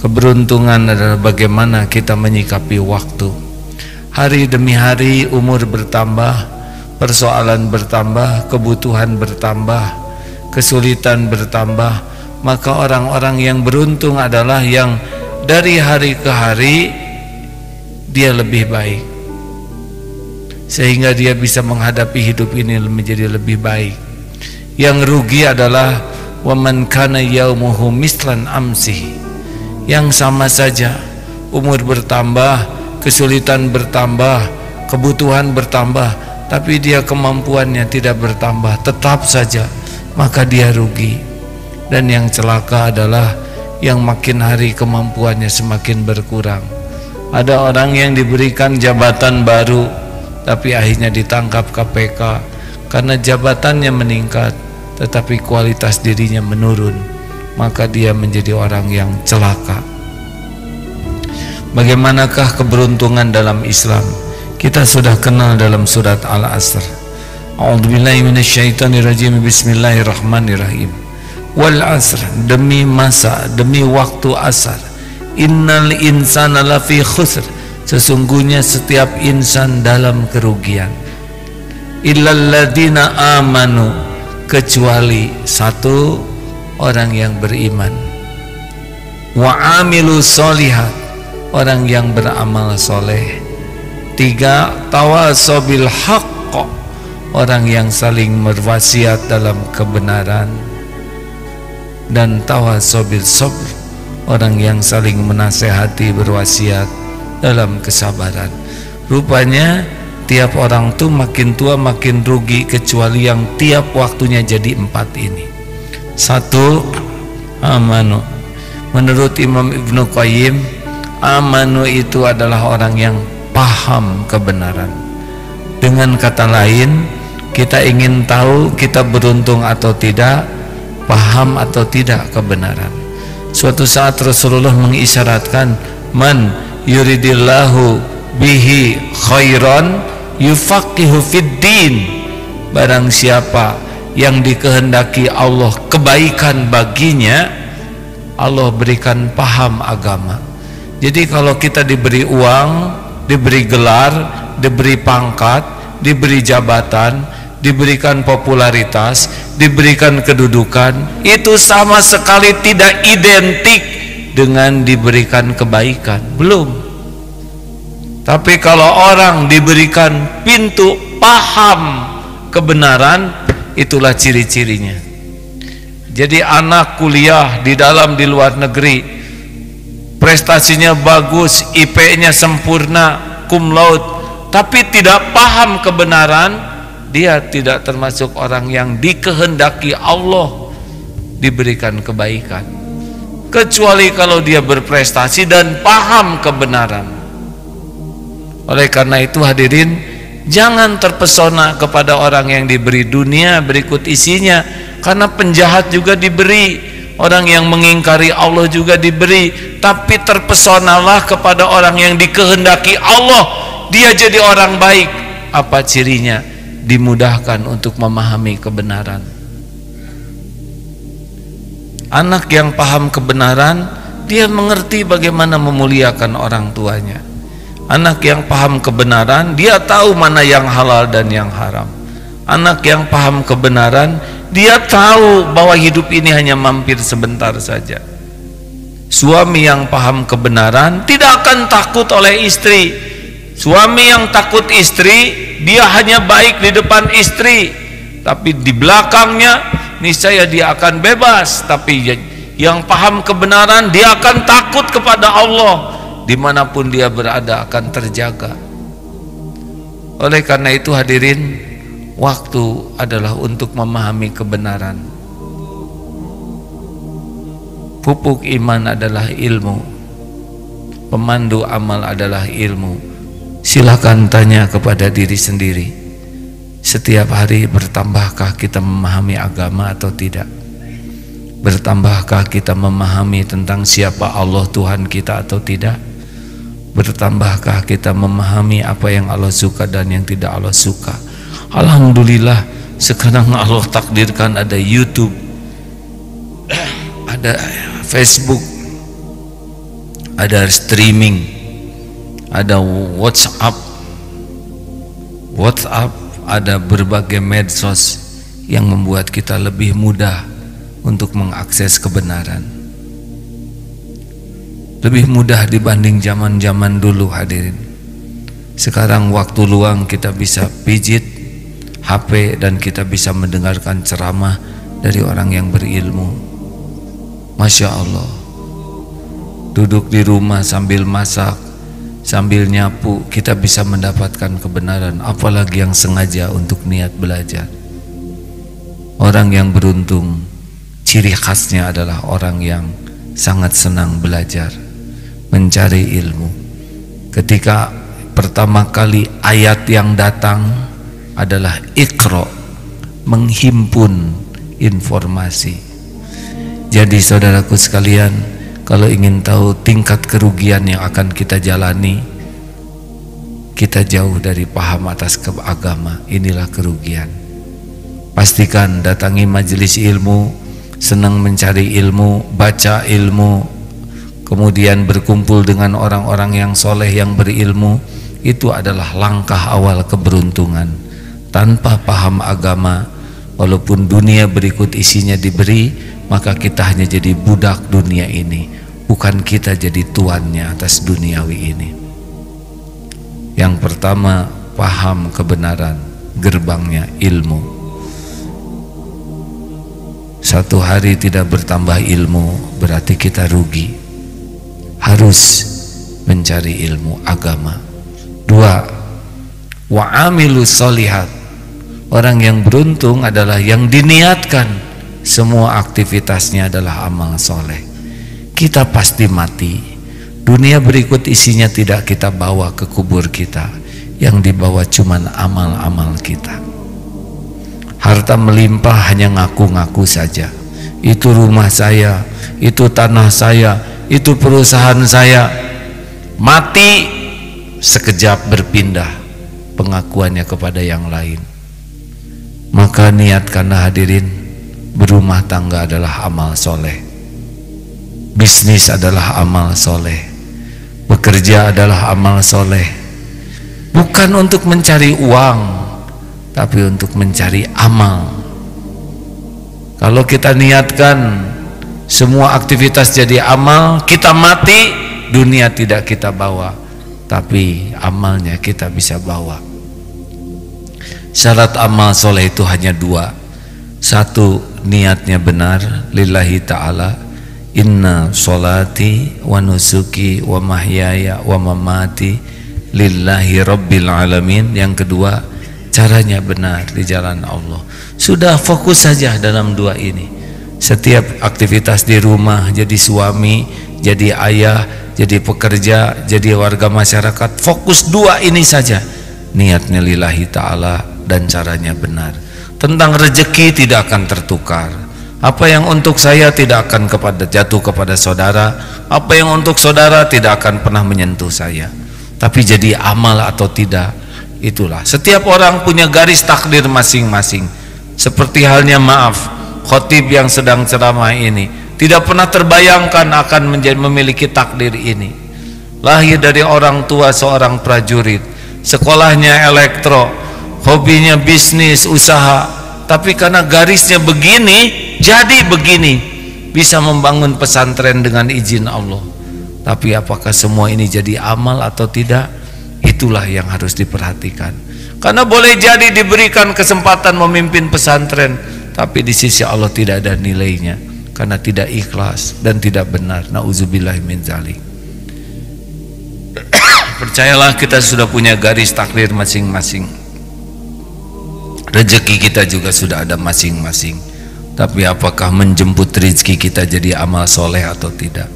Keberuntungan adalah bagaimana kita menyikapi waktu. Hari demi hari umur bertambah, persoalan bertambah, kebutuhan bertambah, kesulitan bertambah. Maka orang-orang yang beruntung adalah yang dari hari ke hari dia lebih baik, sehingga dia bisa menghadapi hidup ini menjadi lebih baik. Yang rugi adalah waman kana yaumuhu mislan amsihi, yang sama saja umur bertambah, kesulitan bertambah, kebutuhan bertambah, tapi dia kemampuannya tidak bertambah, tetap saja, maka dia rugi. Dan yang celaka adalah yang makin hari kemampuannya semakin berkurang. Ada orang yang diberikan jabatan baru tapi akhirnya ditangkap KPK karena jabatannya meningkat tetapi kualitas dirinya menurun, maka dia menjadi orang yang celaka. Bagaimanakah keberuntungan dalam Islam? Kita sudah kenal dalam surat Al-Asr. A'udzubillahi minasyaitonirrajim. Bismillahirrahmanirrahim. Wal asr, demi masa, demi waktu asar. Innal insana lafi khusr, sesungguhnya setiap insan dalam kerugian. Illal ladzina amanu, kecuali satu orang yang beriman. Wa amilu sholihat, orang yang beramal soleh. Tiga, tawasobil haqq, orang yang saling berwasiat dalam kebenaran. Dan tawasobil sabr, orang yang saling menasehati berwasiat dalam kesabaran. Rupanya tiap orang tuh makin tua makin rugi, kecuali yang tiap waktunya jadi empat ini. Satu, amanu. Menurut Imam Ibnu Qayyim, amanu itu adalah orang yang paham kebenaran. Dengan kata lain, kita ingin tahu kita beruntung atau tidak, paham atau tidak kebenaran. Suatu saat Rasulullah mengisyaratkan, man yuridillahu bihi khairan yufaqihu fid din, barang siapa yang dikehendaki Allah kebaikan baginya, Allah berikan paham agama. Jadi kalau kita diberi uang, diberi gelar, diberi pangkat, diberi jabatan, diberikan popularitas, diberikan kedudukan, itu sama sekali tidak identik dengan diberikan kebaikan. Belum. Tapi kalau orang diberikan pintu paham kebenaran, itulah ciri-cirinya. Jadi anak kuliah di dalam di luar negeri, prestasinya bagus, IP-nya sempurna, cum laude, tapi tidak paham kebenaran, dia tidak termasuk orang yang dikehendaki Allah diberikan kebaikan, kecuali kalau dia berprestasi dan paham kebenaran. Oleh karena itu hadirin, jangan terpesona kepada orang yang diberi dunia berikut isinya, karena penjahat juga diberi, orang yang mengingkari Allah juga diberi. Tapi terpesonalah kepada orang yang dikehendaki Allah, dia jadi orang baik. Apa cirinya? Dimudahkan untuk memahami kebenaran. Anak yang paham kebenaran, dia mengerti bagaimana memuliakan orang tuanya. Anak yang paham kebenaran, dia tahu mana yang halal dan yang haram. Anak yang paham kebenaran, dia tahu bahwa hidup ini hanya mampir sebentar saja. Suami yang paham kebenaran tidak akan takut oleh istri. Suami yang takut istri, dia hanya baik di depan istri, tapi di belakangnya niscaya dia akan bebas. Tapi yang paham kebenaran, dia akan takut kepada Allah, dimanapun dia berada akan terjaga. Oleh karena itu hadirin, waktu adalah untuk memahami kebenaran. Pupuk iman adalah ilmu, pemandu amal adalah ilmu. Silakan tanya kepada diri sendiri, setiap hari bertambahkah kita memahami agama atau tidak? Bertambahkah kita memahami tentang siapa Allah Tuhan kita atau tidak? Bertambahkah kita memahami apa yang Allah suka dan yang tidak Allah suka? Alhamdulillah, sekarang Allah takdirkan ada YouTube, ada Facebook, ada streaming, ada WhatsApp, ada berbagai medsos yang membuat kita lebih mudah untuk mengakses kebenaran. Lebih mudah dibanding zaman-zaman dulu hadirin. Sekarang waktu luang kita bisa pijit HP dan kita bisa mendengarkan ceramah dari orang yang berilmu. Masya Allah. Duduk di rumah sambil masak, sambil nyapu, kita bisa mendapatkan kebenaran. Apalagi yang sengaja untuk niat belajar. Orang yang beruntung, ciri khasnya adalah orang yang sangat senang belajar, mencari ilmu. Ketika pertama kali ayat yang datang adalah Iqra, menghimpun informasi. Jadi saudaraku sekalian, kalau ingin tahu tingkat kerugian yang akan kita jalani, kita jauh dari paham atas agama, inilah kerugian. Pastikan datangi majelis ilmu, senang mencari ilmu, baca ilmu, kemudian berkumpul dengan orang-orang yang soleh yang berilmu. Itu adalah langkah awal keberuntungan. Tanpa paham agama, walaupun dunia berikut isinya diberi, maka kita hanya jadi budak dunia ini, bukan kita jadi tuannya atas duniawi ini. Yang pertama, paham kebenaran, gerbangnya ilmu. Satu hari tidak bertambah ilmu berarti kita rugi. Harus mencari ilmu agama. 2. Wa'amilu sholihat. Orang yang beruntung adalah yang diniatkan semua aktivitasnya adalah amal soleh. Kita pasti mati. Dunia berikut isinya tidak kita bawa ke kubur kita. Yang dibawa cuman amal-amal kita. Harta melimpah hanya ngaku-ngaku saja. Itu rumah saya, itu tanah saya, itu perusahaan saya. Mati sekejap berpindah pengakuannya kepada yang lain. Maka niatkanlah hadirin, berumah tangga adalah amal soleh, bisnis adalah amal soleh, bekerja adalah amal soleh. Bukan untuk mencari uang, tapi untuk mencari amal. Kalau kita niatkan semua aktivitas jadi amal, kita mati, dunia tidak kita bawa, tapi amalnya kita bisa bawa. Syarat amal soleh itu hanya 2. 1, niatnya benar, lillahi ta'ala, inna sholati wa nusuki wa mahyaya wa mamati lillahi rabbil alamin. Yang kedua, caranya benar di jalan Allah. Sudah fokus saja dalam 2 ini. Setiap aktivitas di rumah, jadi suami, jadi ayah, jadi pekerja, jadi warga masyarakat, fokus 2 ini saja. Niatnya lillahi ta'ala dan caranya benar. Tentang rezeki tidak akan tertukar. Apa yang untuk saya tidak akan jatuh kepada saudara. Apa yang untuk saudara tidak akan pernah menyentuh saya. Tapi jadi amal atau tidak, itulah. Setiap orang punya garis takdir masing-masing. Seperti halnya khotib yang sedang ceramah ini tidak pernah terbayangkan akan memiliki takdir ini. Lahir dari orang tua seorang prajurit, sekolahnya elektro, hobinya bisnis, usaha, tapi karena garisnya begini, jadi begini, bisa membangun pesantren dengan izin Allah. Tapi apakah semua ini jadi amal atau tidak? Itulah yang harus diperhatikan. Karena boleh jadi diberikan kesempatan memimpin pesantren, tapi di sisi Allah tidak ada nilainya, karena tidak ikhlas dan tidak benar. Nauzubillah min dzalik. Percayalah, kita sudah punya garis takdir masing-masing. Rezeki kita juga sudah ada masing-masing. Tapi apakah menjemput rezeki kita jadi amal soleh atau tidak?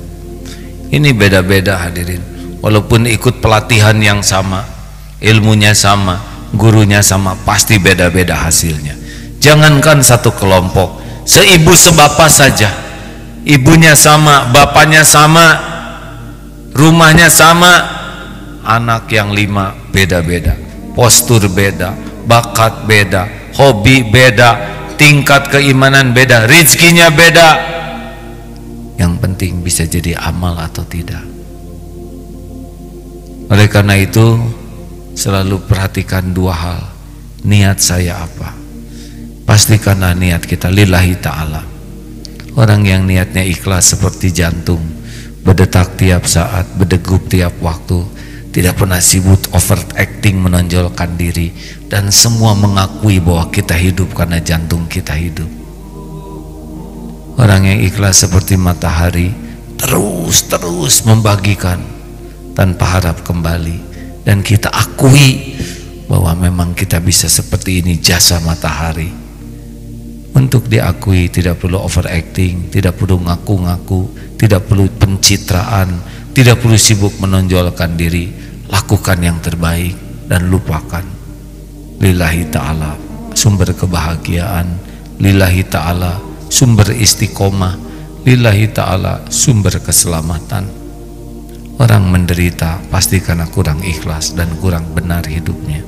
Ini beda-beda hadirin. Walaupun ikut pelatihan yang sama, ilmunya sama, gurunya sama, pasti beda-beda hasilnya. Jangankan satu kelompok, seibu sebapak saja, ibunya sama, bapaknya sama, rumahnya sama, anak yang 5 beda-beda, postur beda, bakat beda, hobi beda, tingkat keimanan beda, rezekinya beda. Yang penting bisa jadi amal atau tidak. Oleh karena itu, selalu perhatikan dua hal. Niat saya apa? Pastikanlah niat kita lillahi ta'ala. Orang yang niatnya ikhlas seperti jantung, berdetak tiap saat, berdegup tiap waktu, tidak pernah sibuk overacting, menonjolkan diri, dan semua mengakui bahwa kita hidup karena jantung kita hidup. Orang yang ikhlas seperti matahari, terus membagikan tanpa harap kembali, dan kita akui bahwa memang kita bisa seperti ini, jasa matahari. Untuk diakui tidak perlu overacting, tidak perlu ngaku-ngaku, tidak perlu pencitraan, tidak perlu sibuk menonjolkan diri. Lakukan yang terbaik dan lupakan. Lillahi ta'ala sumber kebahagiaan, lillahi ta'ala sumber istiqomah, lillahi ta'ala sumber keselamatan. Orang menderita pasti karena kurang ikhlas dan kurang benar hidupnya.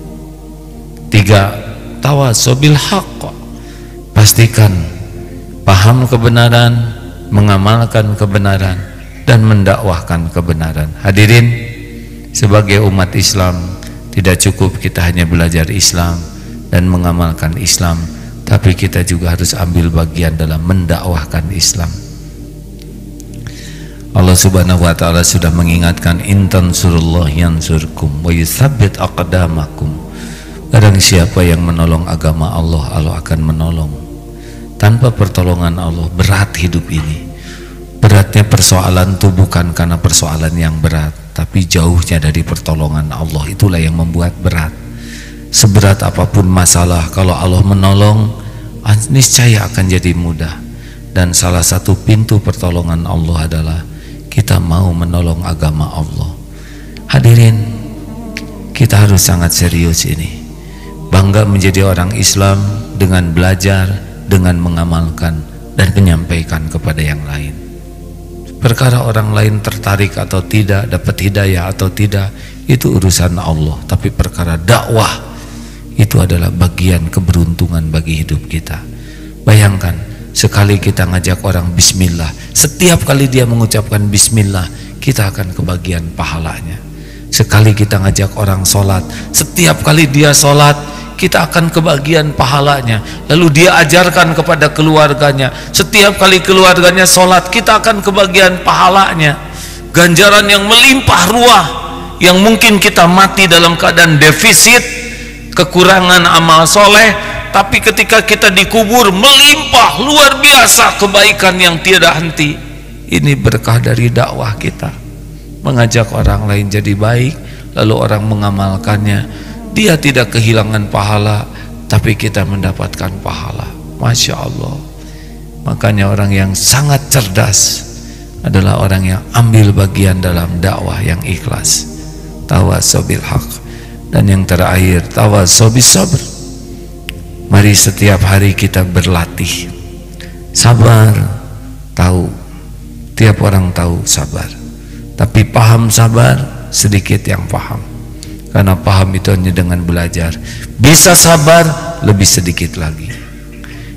3. Tawasobil haqq. Pastikan paham kebenaran, mengamalkan kebenaran, dan mendakwahkan kebenaran. Hadirin, sebagai umat Islam, tidak cukup kita hanya belajar Islam dan mengamalkan Islam, tapi kita juga harus ambil bagian dalam mendakwahkan Islam. Allah Subhanahu wa ta'ala sudah mengingatkan, in tansurullah yansurkum wa yutsabbit aqdamakum. Barang siapa yang menolong agama Allah, Allah akan menolong. Tanpa pertolongan Allah berat hidup ini. Beratnya persoalan itu bukan karena persoalan yang berat, tapi jauhnya dari pertolongan Allah, itulah yang membuat berat. Seberat apapun masalah, kalau Allah menolong, niscaya akan jadi mudah. Dan salah satu pintu pertolongan Allah adalah kita mau menolong agama Allah. Hadirin, kita harus sangat serius ini. Bangga menjadi orang Islam dengan belajar, dengan mengamalkan, dan menyampaikan kepada yang lain. Perkara orang lain tertarik atau tidak, dapat hidayah atau tidak, itu urusan Allah. Tapi perkara dakwah, itu adalah bagian keberuntungan bagi hidup kita. Bayangkan, sekali kita ngajak orang bismillah, setiap kali dia mengucapkan bismillah, kita akan kebagian pahalanya. Sekali kita ngajak orang sholat, setiap kali dia sholat, kita akan kebagian pahalanya. Lalu dia ajarkan kepada keluarganya, setiap kali keluarganya sholat, kita akan kebagian pahalanya. Ganjaran yang melimpah ruah, yang mungkin kita mati dalam keadaan defisit, kekurangan amal soleh, tapi ketika kita dikubur melimpah luar biasa kebaikan yang tiada henti. Ini berkah dari dakwah kita, mengajak orang lain jadi baik, lalu orang mengamalkannya. Dia tidak kehilangan pahala, tapi kita mendapatkan pahala. Masya Allah. Makanya orang yang sangat cerdas adalah orang yang ambil bagian dalam dakwah yang ikhlas. Tawasobil haq. Dan yang terakhir, tawasobis sabr. Mari setiap hari kita berlatih sabar. Tahu, tiap orang tahu sabar, tapi paham sabar sedikit yang paham. Karena paham itu hanya dengan belajar. Bisa sabar lebih sedikit lagi.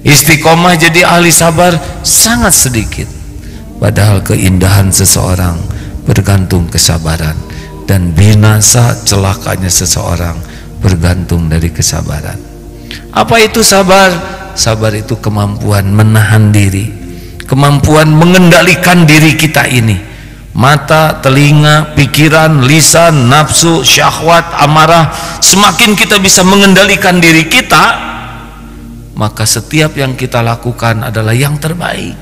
Istiqomah jadi ahli sabar sangat sedikit. Padahal keindahan seseorang bergantung kesabaran, dan binasa celakanya seseorang bergantung dari kesabaran. Apa itu sabar? Sabar itu kemampuan menahan diri, kemampuan mengendalikan diri kita ini. Mata, telinga, pikiran, lisan, nafsu, syahwat, amarah. Semakin kita bisa mengendalikan diri kita, maka setiap yang kita lakukan adalah yang terbaik.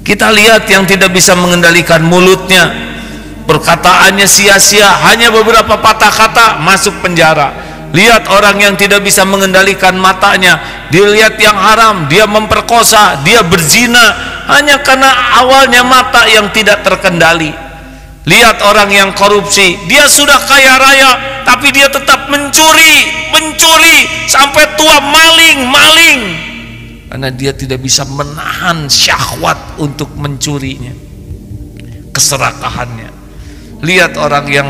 Kita lihat yang tidak bisa mengendalikan mulutnya, perkataannya sia-sia, hanya beberapa patah kata masuk penjara. Lihat orang yang tidak bisa mengendalikan matanya, dia lihat yang haram, dia memperkosa, dia berzina, hanya karena awalnya mata yang tidak terkendali. Lihat orang yang korupsi, dia sudah kaya raya, tapi dia tetap mencuri sampai tua, maling, karena dia tidak bisa menahan syahwat untuk mencurinya, keserakahannya. Lihat orang yang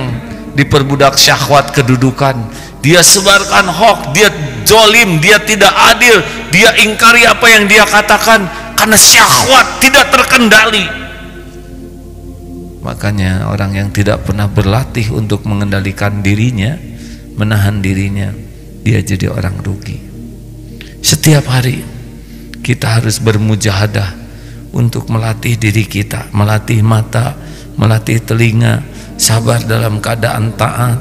diperbudak syahwat kedudukan, dia sebarkan hoax, dia zolim, dia tidak adil, dia ingkari apa yang dia katakan karena syahwat tidak terkendali. Makanya orang yang tidak pernah berlatih untuk mengendalikan dirinya, menahan dirinya, dia jadi orang rugi. Setiap hari kita harus bermujahadah untuk melatih diri kita, melatih mata, melatih telinga, sabar dalam keadaan taat,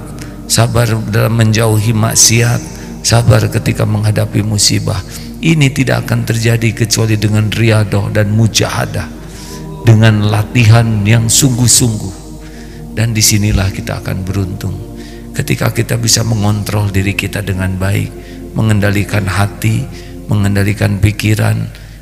sabar dalam menjauhi maksiat, sabar ketika menghadapi musibah. Ini tidak akan terjadi kecuali dengan riadah dan mujahadah, dengan latihan yang sungguh-sungguh. Dan disinilah kita akan beruntung ketika kita bisa mengontrol diri kita dengan baik, mengendalikan hati, mengendalikan pikiran.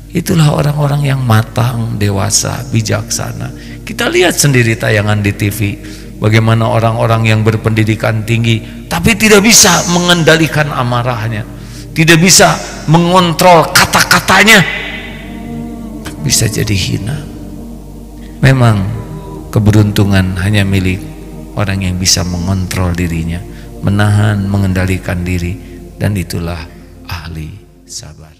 Itulah orang-orang yang matang, dewasa, bijaksana. Kita lihat sendiri tayangan di TV, bagaimana orang-orang yang berpendidikan tinggi tapi tidak bisa mengendalikan amarahnya, tidak bisa mengontrol kata-katanya, bisa jadi hina. Memang keberuntungan hanya milik orang yang bisa mengontrol dirinya, menahan, mengendalikan diri, dan itulah ahli sabar.